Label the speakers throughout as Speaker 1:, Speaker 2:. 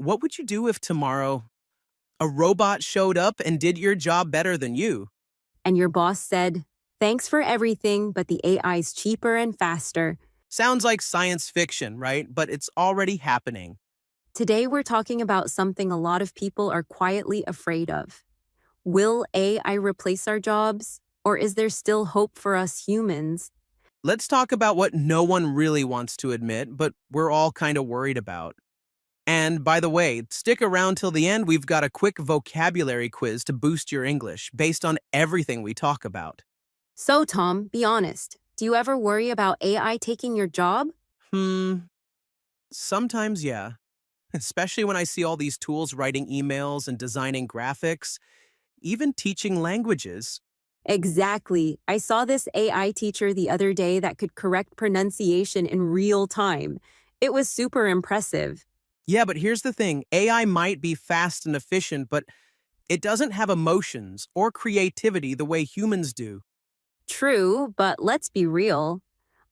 Speaker 1: What would you do if tomorrow a robot showed up and did your job better than you?
Speaker 2: And your boss said, "Thanks for everything, but the AI's cheaper and faster."
Speaker 1: Sounds like science fiction, right? But it's already happening.
Speaker 2: Today, we're talking about something a lot of people are quietly afraid of. Will AI replace our jobs? Or is there still hope for us humans?
Speaker 1: Let's talk about what no one really wants to admit, but we're all kind of worried about. And by the way, stick around till the end. We've got a quick vocabulary quiz to boost your English based on everything we talk about.
Speaker 2: So, Tom, be honest. Do you ever worry about AI taking your job?
Speaker 1: Hmm, sometimes, yeah. Especially when I see all these tools writing emails and designing graphics, even teaching languages.
Speaker 2: Exactly. I saw this AI teacher the other day that could correct pronunciation in real time. It was super impressive.
Speaker 1: Yeah, but here's the thing, AI might be fast and efficient, but it doesn't have emotions or creativity the way humans do.
Speaker 2: True, but let's be real.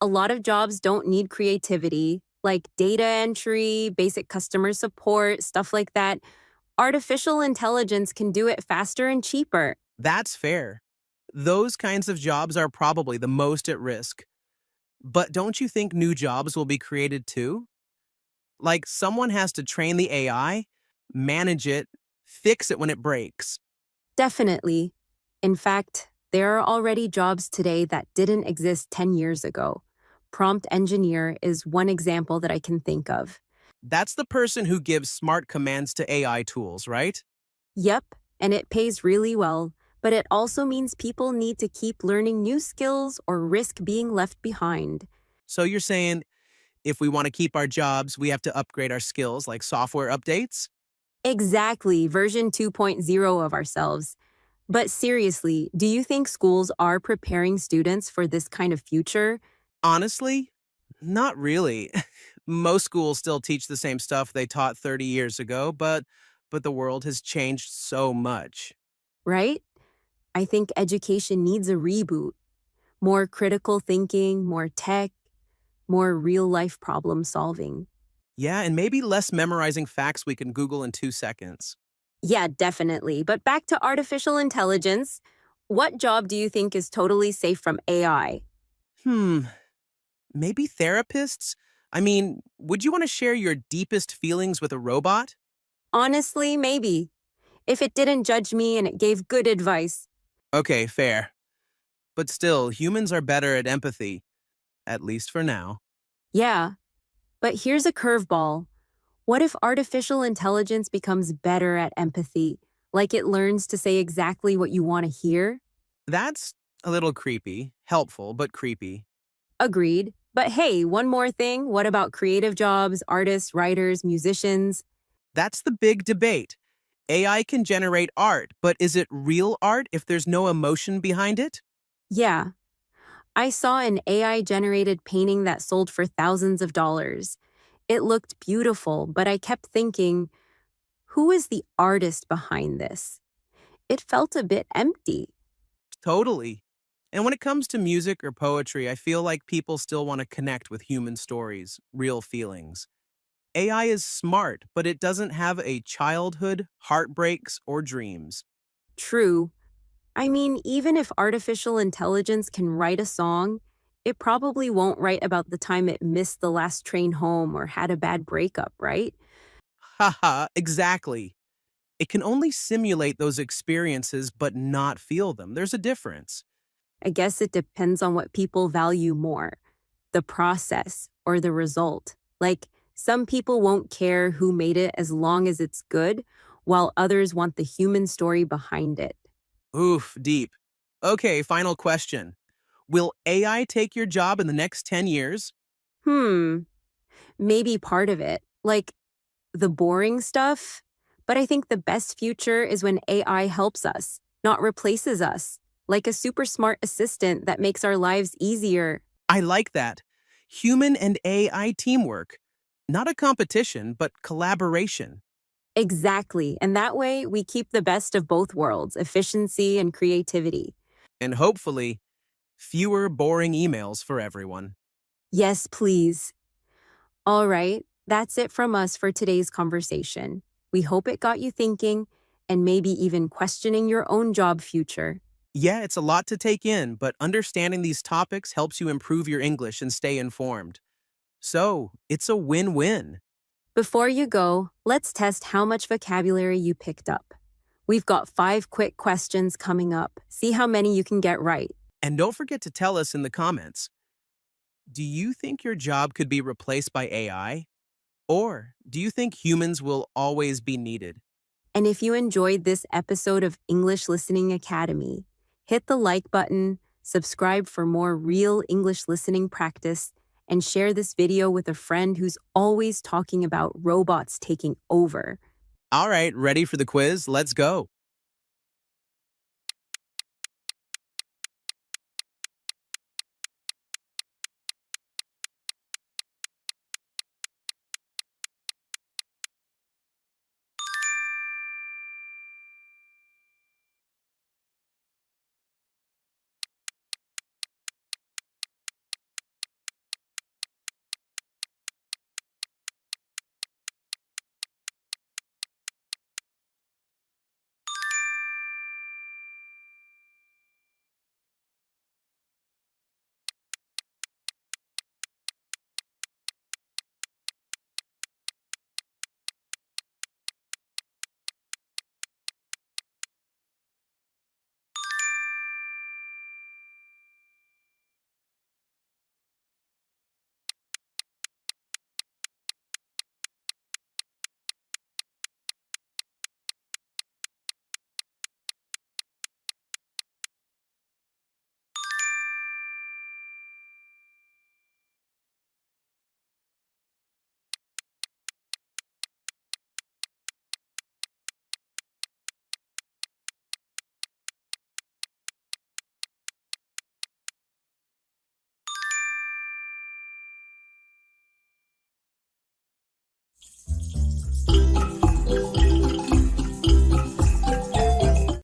Speaker 2: A lot of jobs don't need creativity, like data entry, basic customer support, stuff like that. Artificial intelligence can do it faster and cheaper.
Speaker 1: That's fair. Those kinds of jobs are probably the most at risk. But don't you think new jobs will be created too? Like someone has to train the AI, manage it, fix it when it breaks.
Speaker 2: Definitely. In fact, there are already jobs today that didn't exist 10 years ago. Prompt engineer is one example that I can think of.
Speaker 1: That's the person who gives smart commands to AI tools, right?
Speaker 2: Yep, and it pays really well, but it also means people need to keep learning new skills or risk being left behind.
Speaker 1: So you're saying if we want to keep our jobs, we have to upgrade our skills like software updates?
Speaker 2: Exactly, version 2.0 of ourselves. But seriously, do you think schools are preparing students for this kind of future?
Speaker 1: Honestly, not really. Most schools still teach the same stuff they taught 30 years ago, but the world has changed so much.
Speaker 2: Right? I think education needs a reboot. More critical thinking, more tech, more real life problem solving.
Speaker 1: Yeah, and maybe less memorizing facts we can Google in 2 seconds.
Speaker 2: Yeah, definitely. But back to artificial intelligence. What job do you think is totally safe from AI?
Speaker 1: Hmm, maybe therapists? I mean, would you want to share your deepest feelings with a robot?
Speaker 2: Honestly, maybe. If it didn't judge me and it gave good advice.
Speaker 1: Okay, fair. But still, humans are better at empathy, at least for now.
Speaker 2: Yeah, but here's a curveball. What if artificial intelligence becomes better at empathy? Like it learns to say exactly what you want to hear?
Speaker 1: That's a little creepy. Helpful, but creepy.
Speaker 2: Agreed. But hey, one more thing. What about creative jobs, artists, writers, musicians?
Speaker 1: That's the big debate. AI can generate art, but is it real art if there's no emotion behind it?
Speaker 2: Yeah, I saw an AI generated painting that sold for thousands of dollars. It looked beautiful, but I kept thinking, who is the artist behind this? It felt a bit empty.
Speaker 1: Totally. And when it comes to music or poetry, I feel like people still want to connect with human stories, real feelings. AI is smart, but it doesn't have a childhood, heartbreaks, or dreams.
Speaker 2: True. I mean, even if artificial intelligence can write a song, it probably won't write about the time it missed the last train home or had a bad breakup, right?
Speaker 1: Haha, exactly. It can only simulate those experiences but not feel them. There's a difference.
Speaker 2: I guess it depends on what people value more, the process or the result. Like, some people won't care who made it as long as it's good, while others want the human story behind it.
Speaker 1: Oof, deep. Okay, final question. Will AI take your job in the next 10 years?
Speaker 2: Hmm, maybe part of it, like the boring stuff. But I think the best future is when AI helps us, not replaces us, like a super smart assistant that makes our lives easier.
Speaker 1: I like that. Human and AI teamwork. Not a competition, but collaboration.
Speaker 2: Exactly. And that way, we keep the best of both worlds, efficiency and creativity.
Speaker 1: And hopefully, fewer boring emails for everyone.
Speaker 2: Yes, please. All right. That's it from us for today's conversation. We hope it got you thinking and maybe even questioning your own job future.
Speaker 1: Yeah, it's a lot to take in, but understanding these topics helps you improve your English and stay informed. So, it's a win-win.
Speaker 2: Before you go, let's test how much vocabulary you picked up. We've got 5 quick questions coming up. See how many you can get right.
Speaker 1: And don't forget to tell us in the comments, do you think your job could be replaced by AI? Or do you think humans will always be needed?
Speaker 2: And if you enjoyed this episode of English Listening Academy, hit the like button, subscribe for more real English listening practice, and share this video with a friend who's always talking about robots taking over.
Speaker 1: All right, ready for the quiz? Let's go.